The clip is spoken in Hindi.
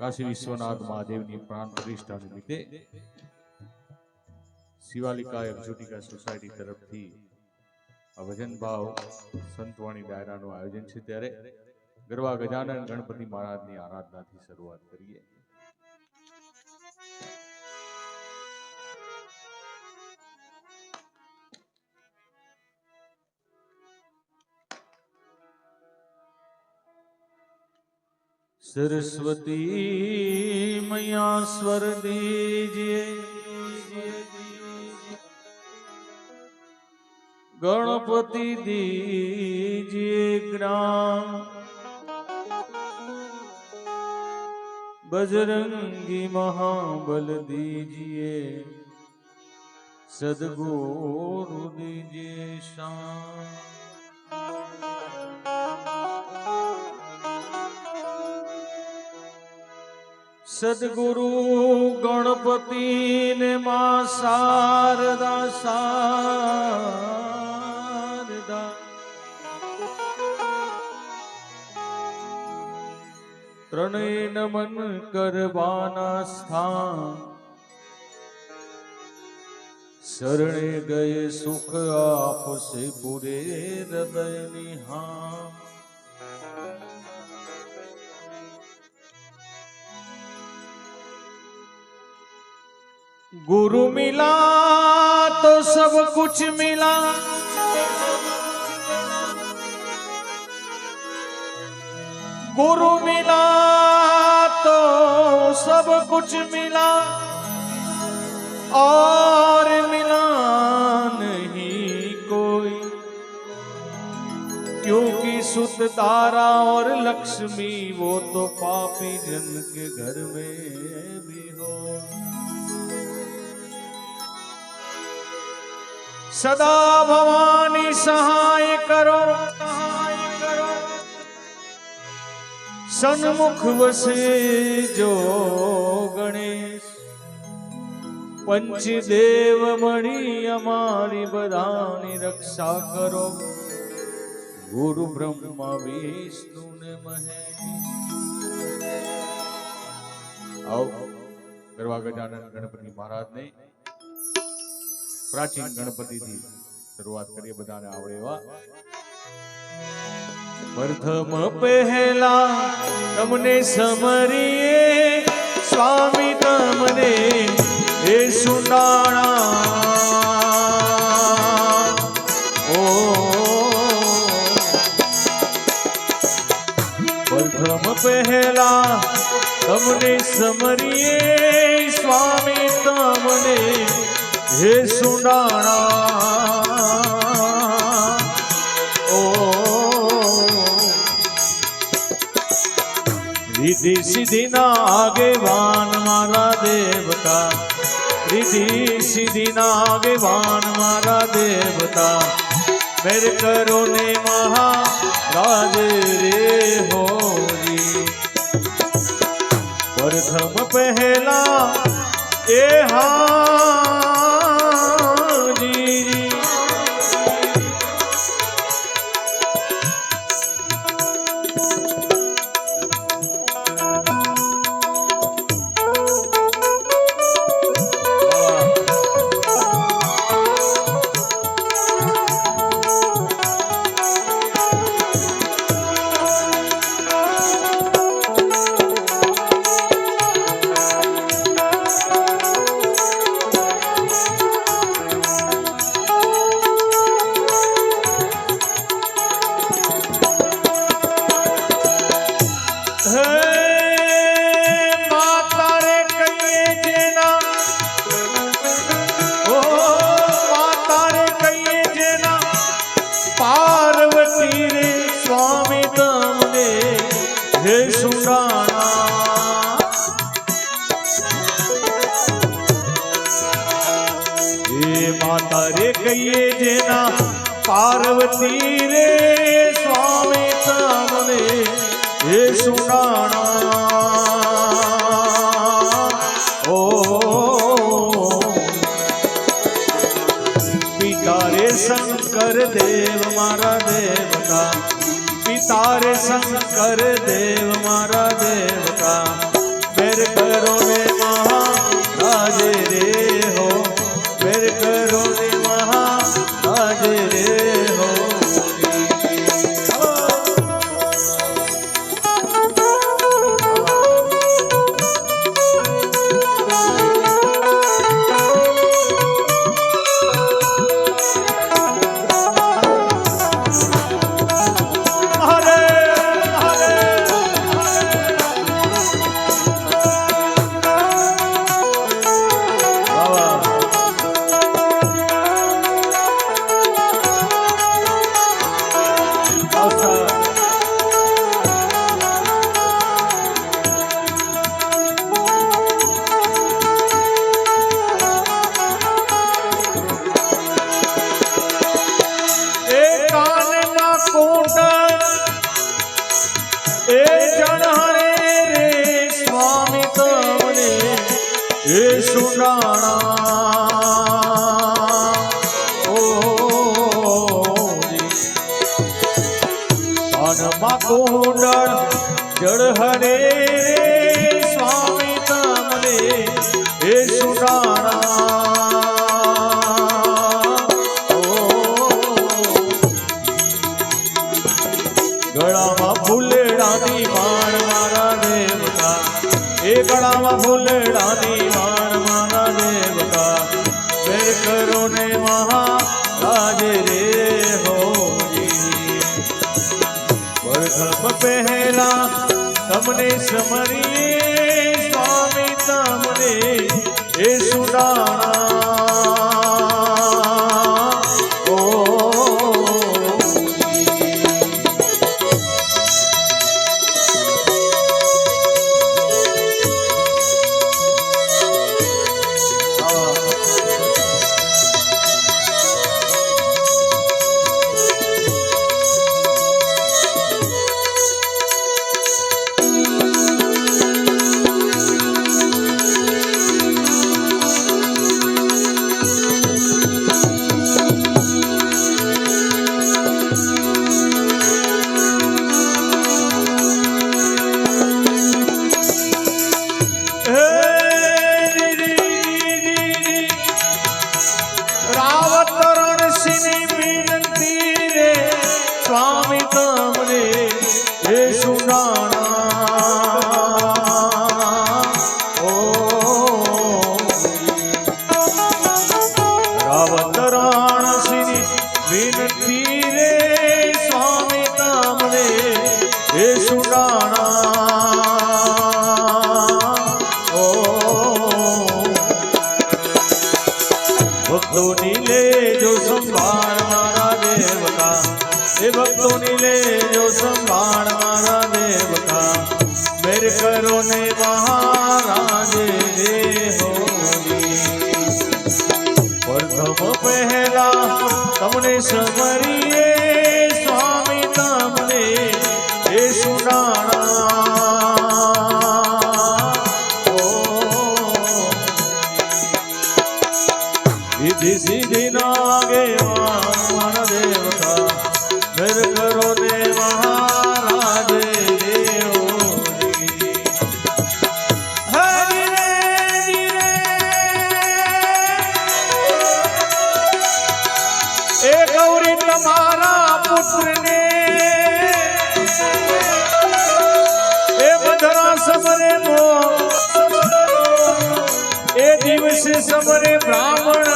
काशी विश्वनाथ महादेव की प्राण प्रतिष्ठा निमित्ते शिवालिका एक्जोटिका सोसायटी तरफ थी भजन भाव संतवाणी डायरा नु आयोजन है। त्यारे गरबा गजानन गणपति महाराज की आराधना थी शुरुआत करिए। सरस्वती मैया स्वर दीजिए, गणपति दीजिए ज्ञान, बजरंगी महाबल दीजिए, सद्गुरु दीजिए शान। सद्गुरु गणपति ने मां शारदा शारदा त्रणय नमन करवाना स्थान, शरणे गए सुख आप से पूरे हृदय निहान। गुरु मिला तो सब कुछ मिला, गुरु मिला तो सब कुछ मिला, और मिला नहीं कोई, क्योंकि सुत तारा और लक्ष्मी वो तो पापी जन के घर में भी हो। सदा भवानी सहाय करो, सन्मुख बसे जो गणेश, पंचदेव मणि हमारी बधानी रक्षा करो, गुरु ब्रह्मा विष्णु ने महेश। आओ गरबा गजानन गणपति महाराज ने प्राचीन गणपति थी शुरुआत करिए, बधाने आवड़े वा। प्रथम पहला तमने समरिए स्वामी तमने हे सुनाणा, ओ प्रथम पहला तमने समरिए स्वामी तमने हे सुनाणा, ओ रिद्धि सिद्धि ना आगेवान मारा देवता, रिद्धि सिद्धि ना आगेवान मारा देवता, मेरे करो ने महाराज रे हो जी। प्रथम पहला ए माता रे कहिए जेना पार्वती रे स्वामी तमने हे सुनाना, ओ पिता रे शंकर देव मारा देवता, पिता रे शंकर देव मारा देवता, જળ હરે સ્વામી તમને એ સુનાણા ગળામાં ફૂલડાની માળ મારા દેવતા એ ગળામાં ફૂલડાની માળ મારા દેવતા મેર કરો ને મહારાજ રે પહેલા તમને સમરીએ સ્વામી તમને એ સુનાણા ઓ સ્વામી તમને એ સુનાણા ઓ રાવતરણ શ્રી વિનતી રે સ્વામી તમને એ સુનાણા ઓ ભક્તોની લેજો સંભાળ મારા દેવતા એ ભક્તોની લેજો સંભાળ મારા દેવતા મેર કરો ને મહારાજ રે હોરી પ્રથમ પહેલા તમને સમરીએ સ્વામી તમને એ સુનાણા ઓ વિધિ સિદ્ધિ નાગે મારા દેવતા મેર કરો ને મહારાજ દેવોરી હરિ એ ગૌરી તમારા પુત્રને એ બધરા સમરે એ દિવસે સમરે બ્રાહ્મણ